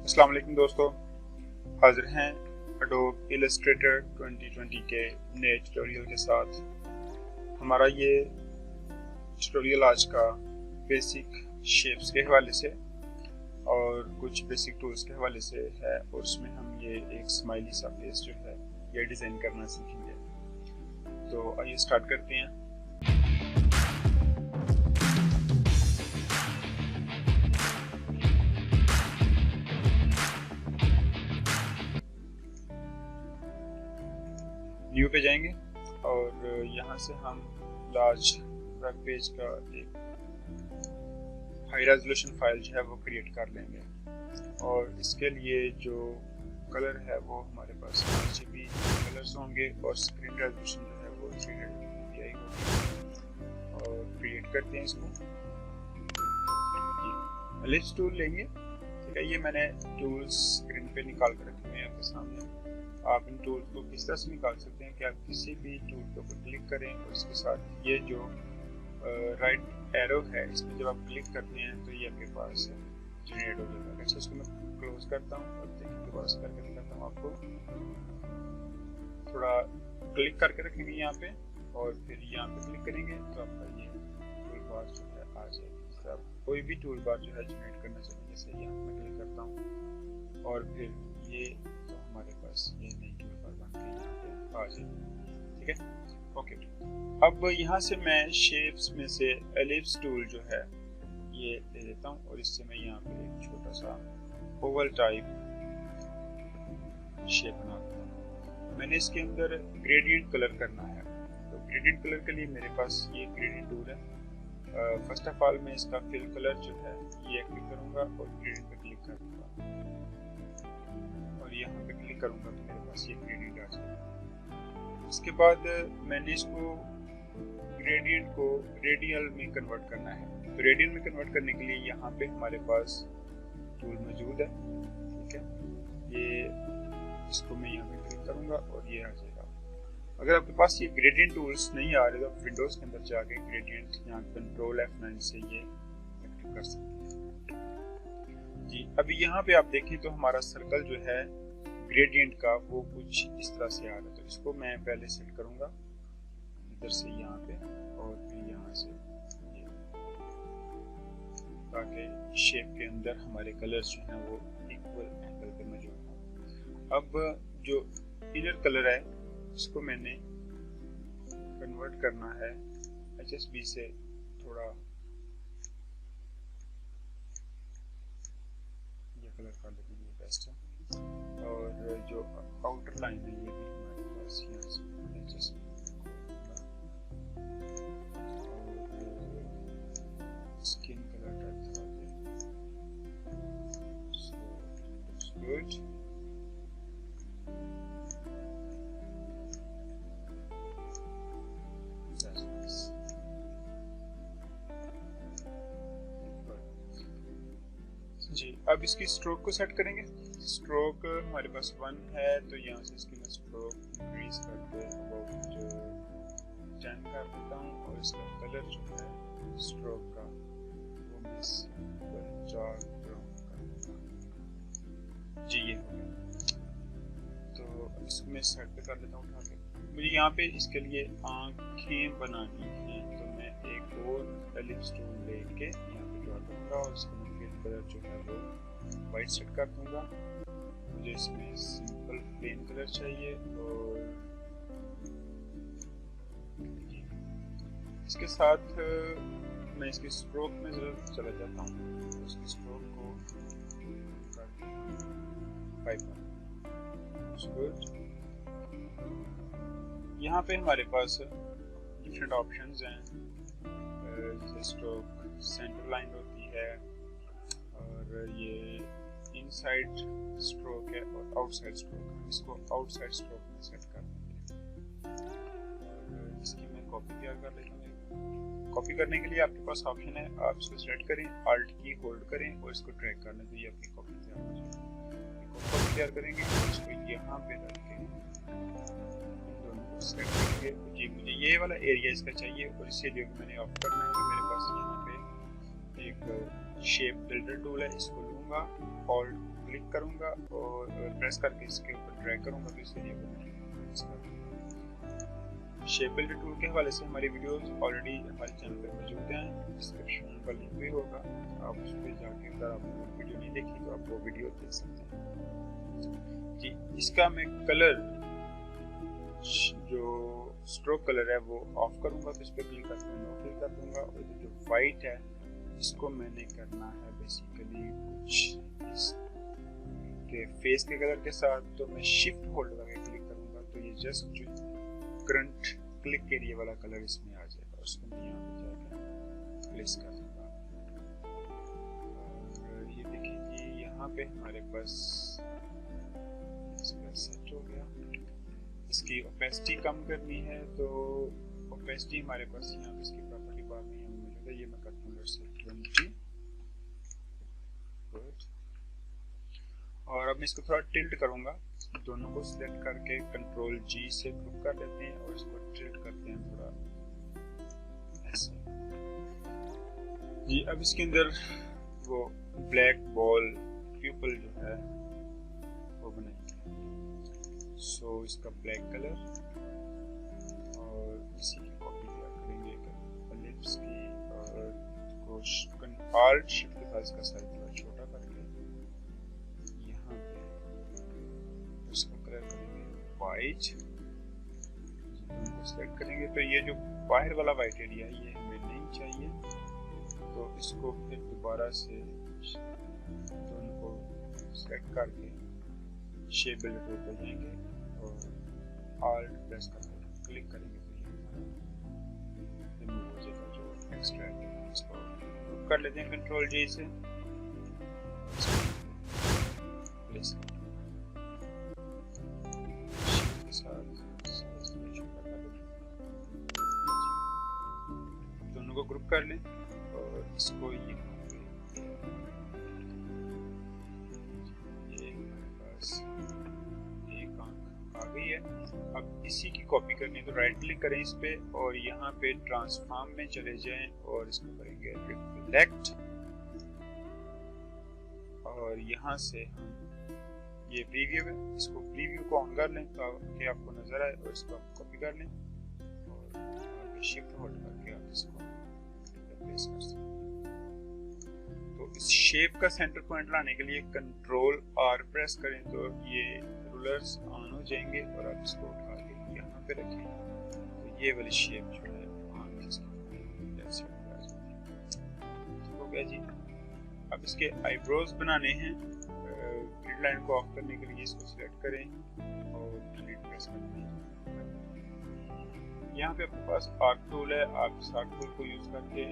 अस्सलाम वालेकुम दोस्तों, हाजिर हैं Adobe Illustrator 2020 के नए ट्यूटोरियल के साथ। हमारा ये ट्यूटोरियल आज का बेसिक शेप्स के हवाले से और कुछ बेसिक टूल्स के हवाले से है, और उसमें हम ये एक स्माइली सा फेस जो है ये डिज़ाइन करना सीखेंगे। तो आइए स्टार्ट करते हैं। न्यू पे जाएंगे और यहाँ से हम लार्ज वेब पेज का एक हाई रेजोल्यूशन फाइल जो है वो क्रिएट कर लेंगे, और इसके लिए जो कलर है वो हमारे पास RGB कलर्स होंगे और स्क्रीन रेजोल्यूशन जो है वो 300 ppi होगी। और क्रिएट करते हैं इसको। एलिप्स टूल लेंगे, ठीक है। ये मैंने टूल्स स्क्रीन पे निकाल कर रखे हैं आपके सामने। आप इन टूल को किस तरह से निकाल सकते हैं कि आप किसी भी टूल के ऊपर क्लिक करें और इसके साथ ये जो राइट एरो है इसमें जब आप क्लिक करते हैं तो ये आपके पास जनरेट हो जाएगा। अच्छा, इसको मैं क्लोज करता हूँ और देखिए दोबारा से करके दिखाता हूँ आपको। थोड़ा क्लिक करके रखेंगे यहाँ पे और फिर यहाँ पे क्लिक करेंगे तो आपका ये टूल बार जो है आ जाएगी। आप कोई भी टूल बार जो है जनरेट करना चाहिए, जैसे यहाँ पे क्लिक करता हूँ और फिर ये हमारे पास ये नई टूल बार बन के यहाँ पे आ जाएगी, ठीक है। ओके, अब यहाँ से मैं शेप्स में से एलिप्स टूल जो है ये ले लेता हूँ और इससे मैं यहाँ पे एक छोटा सा ओवल टाइप शेप बना देता हूँ। मैंने इसके अंदर ग्रेडियंट कलर करना है, तो ग्रेडियंट कलर के लिए मेरे पास ये ग्रेडियंट टूल है। फर्स्ट ऑफ ऑल मैं इसका फिल कलर जो है ये क्लिक करूँगा और ग्रेडियंट पे क्लिक करूँगा और यहाँ पे क्लिक करूँगा तो मेरे पास ये ग्रेडियंट आ जाएगा। इसके बाद मैंने इसको ग्रेडियंट को रेडियल में कन्वर्ट करना है, तो रेडियल में कन्वर्ट करने के लिए यहाँ पे हमारे पास टूल मौजूद है, ठीक है। ये इसको मैं यहाँ पे क्लिक करूँगा और ये आ जाएगा। अगर आपके पास ये ग्रेडियंट टूल्स नहीं आ रहे तो आप विंडोज के अंदर जाके ग्रेडियंट यहाँ कंट्रोल F9 से ये एक्टिव कर सकते हैं जी। अभी यहाँ पे आप देखें तो हमारा सर्कल जो है ग्रेडियंट का वो कुछ इस तरह से आ रहा है, तो इसको मैं पहले सेट करूंगा इधर से यहाँ पे और फिर यहाँ से ये, ताकि शेप के अंदर हमारे कलर्स जो हैं वो इक्वल एंगल पे मौजूद हों। अब जो इनर कलर है इसको मैंने कन्वर्ट करना है HSB से थोड़ा ये कलर कर लेते हैं, बेस्ट है। और जो आउटर लाइन है ये भी हमारे पास यहाँ से HSB और स्किन कलर टाइप था, सो गुड। जी, अब इसकी स्ट्रोक को सेट करेंगे। स्ट्रोक हमारे पास 1 है, तो यहाँ से इसकी मैं स्ट्रोक इंक्रीज करके अबाउट 10 कर देता हूँ और इसका कलर जो है स्ट्रोक का वो मैं डार्क ब्राउन कर देता हूँ जी। ये हो गया, तो इसको मैं साइड पे कर लेता हूँ उठा के। मुझे यहाँ पे इसके लिए आँखें बनानी है, तो मैं एक और एलिप्स टूल लेके यहाँ पे ड्रॉ करूँगा और इसको कलर जो है वो वाइट सेट कर दूंगा। मुझे इसमें सिंपल प्लेन कलर चाहिए और इसके साथ मैं इसकी स्ट्रोक में जरूर चला जाता हूँ, उसकी स्ट्रोक को 5 यहाँ पे हमारे पास डिफरेंट ऑप्शंस हैं, जैसे स्ट्रोक सेंटर लाइन होती है और ये इनसाइड स्ट्रोक है और आउटसाइड स्ट्रोक है। इसको आउटसाइड स्ट्रोक में सेट कर देंगे और इसकी मैं कॉपी तैयार कर लेता हूँ। कॉपी करने के लिए आपके पास ऑप्शन है, आप इसको सेलेक्ट करें, Alt की होल्ड करें और इसको ड्रैग कर लें तो ये अपनी कॉपी तैयार हो जाएगी। कॉपी तैयार करेंगे और इसको यहाँ पे रख के दोनों को सेलेक्ट करेंगे। जी, मुझे ये वाला एरिया इसका चाहिए और इस एरिया को मैंने ऑफ करना है, तो मेरे पास यहाँ पे एक शेप बिल्डर टूल है, इसको लूँगा करूँगा, ऑल्ट क्लिक करूँगा और प्रेस करके इसके ऊपर ड्रैग करूँगा तो इस एरिया को शेप बिल्डर टूल के हवाले से हमारी वीडियोस ऑलरेडी हमारे चैनल पर मौजूद हैं, डिस्क्रिप्शन का लिंक भी होगा, आप उस पर जाके अगर आपने वीडियो नहीं देखी तो आप वो वीडियो देख सकते हैं जी। इसका मैं कलर जो स्ट्रोक कलर है वो ऑफ करूंगा तो इस पर क्लिक करके नो क्लिक कर दूंगा और जो वाइट है इसको मैंने करना है बेसिकली कुछ इसके फेस के कलर के साथ, तो मैं शिफ्ट होल्ड करके क्लिक करूंगा तो ये जस्ट जो करंट क्लिक एरिया वाला कलर इसमें आ जाएगा, उसको मैं यहाँ पे जाकर प्लेस कर दूंगा। और ये देखिए जी यहाँ पे हमारे पास सेट हो गया। इसकी ओपेसिटी कम करनी है तो ओपेसिटी हमारे पास यहाँ पे इसकी प्रॉपर्टी बार में मौजूद है, ये मैं करता हूँ 20। और अब मैं इसको थोड़ा टिल्ट करूंगा, दोनों को सिलेक्ट करके कंट्रोल जी से ग्रुप कर लेते हैं और इसको टिल्ट करते हैं थोड़ा ऐसे जी। अब इसके अंदर वो ब्लैक बॉल प्यूपल जो है वो बनाएंगे, सो इसका ब्लैक कलर और इसी की कॉपी करेंगे लिप्स की और इसको ऑल्ट शिफ्ट के साथ इसका साइज थोड़ा छोटा करके यहाँ पे इसको कलर करेंगे वाइट, दोनों को सिलेक्ट करेंगे तो ये जो बाहर वाला वाइट एरिया है ये हमें नहीं चाहिए, तो इसको फिर दोबारा से दोनों को सिलेक्ट करके शेप बिल्डर टूल पे जाएंगे और ऑल्ट प्रेस करके क्लिक करेंगे तो ये रिमूव हो जाएगा जो एक्स्ट्रा है। इसको कर लेते हैं कंट्रोल जी से प्लेस के साथ दोनों को ग्रुप कर लें और इसको ये हमारे पास एक आंख आ गई है। अब इसी की कॉपी करनी है तो राइट क्लिक करें इस पे और यहाँ पे ट्रांसफॉर्म में चले जाएं और इसको करेंगे रिफ्लेक्ट और यहाँ से हम ये प्रीव्यू है, इसको प्रीव्यू को ऑन कर लें ताकि आपको नजर आए और इसको आप कॉपी कर लें और शिफ्ट होल्ड करके आप इसको प्लेस कर सकते हैं। तो इस शेप का सेंटर पॉइंट लाने के लिए कंट्रोल आर प्रेस करें तो ये रूलर्स ऑन हो जाएंगे और आप इसको उठा के यहाँ पे रखें तो ये वाली शेप जो है हो गया जी। अब इसके आईब्रोज बनाने हैं, ग्रिड लाइन को ऑफ करने के लिए इसको सिलेक्ट करें और डिलीट प्रेस करते हैं। यहाँ पे आपके पास आर्क टूल है, आप इस आर्क टूल को यूज करके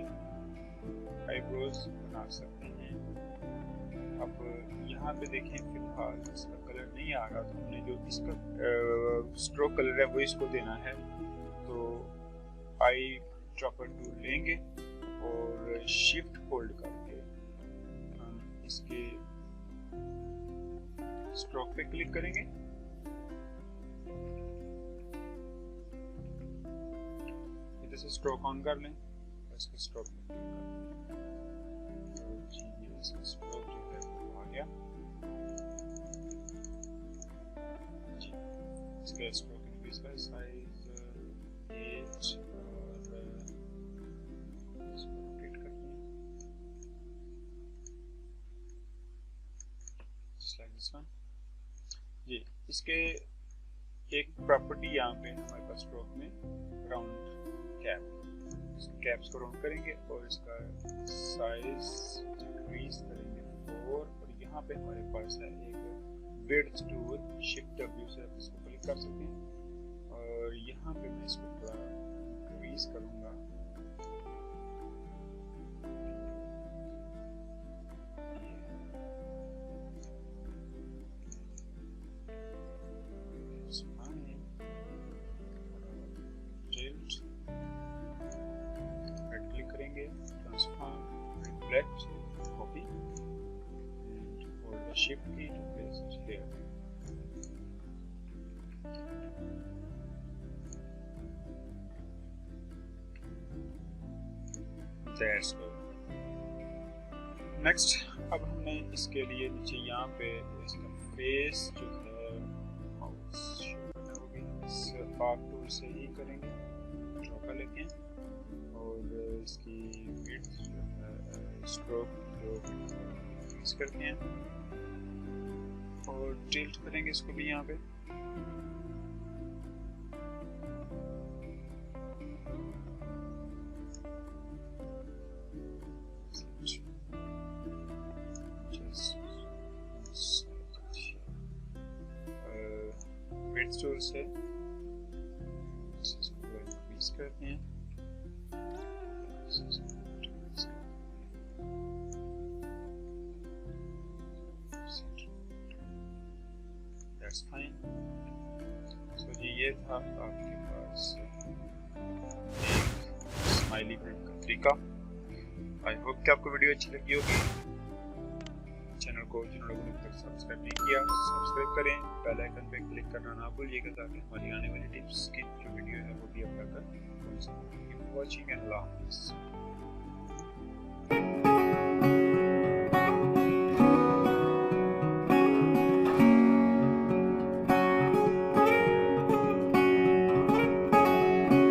आईब्रोज बना सकते हैं। अब यहाँ पे देखें फिलहाल इसका कलर नहीं आ रहा तो हमने जो इसका स्ट्रोक कलर है वो इसको देना है, तो आई ड्रॉपर टूल लेंगे और शिफ्ट होल्ड करके हम इसके स्ट्रोक पे क्लिक करेंगे। इधर से स्ट्रोक ऑन कर लें और इसके स्ट्रोक पे क्लिक कर लें तो जी ये इसका स्ट्रोक जो है वो आ गया जी। इसका स्ट्रोक इंक्रीज का साइज 8 और इसको रोटेट करते हैं just like this one जी। इसके एक प्रॉपर्टी यहाँ पे हमारे पास स्ट्रोक में राउंड कैप, कैप्स को राउंड करेंगे और इसका साइज डिक्रीज करेंगे 4 और यहाँ पे हमारे पास है एक विड्थ टूल, शिफ्ट W से आप इसको क्लिक कर सकते हैं और यहाँ पे मैं इसको थोड़ा इंक्रीज करूँगा transform, reflect, copy, and hold the shift key to place it here. That's good. Next, अब हम हमने इसके लिए नीचे यहाँ पे इसका फेस जो है माउस होगी इस पार्ट टूल से ही करेंगे, ड्रॉ कर लेते हैं और इसकी विड्थ जो है स्ट्रोक जो फिक्स करते हैं और टिल्ट करेंगे इसको भी यहाँ पे। विड्थ टूल से इसको इंक्रीज करते हैं, दैट्स फाइन। तो ये था आपके पास एक स्माइली बनाने का तरीका। आई होप कि आपको वीडियो अच्छी लगी होगी। चैनल को जिन लोगों ने अब तक सब्सक्राइब नहीं किया सब्सक्राइब करें, बेल आइकन पे क्लिक करना ना भूलिएगा ताकि हमारी आने वाली टिप्स की जो वीडियो है वो भी अब तक पहुंच सके। वॉचिंग एंड अल्लाह हाफिज़।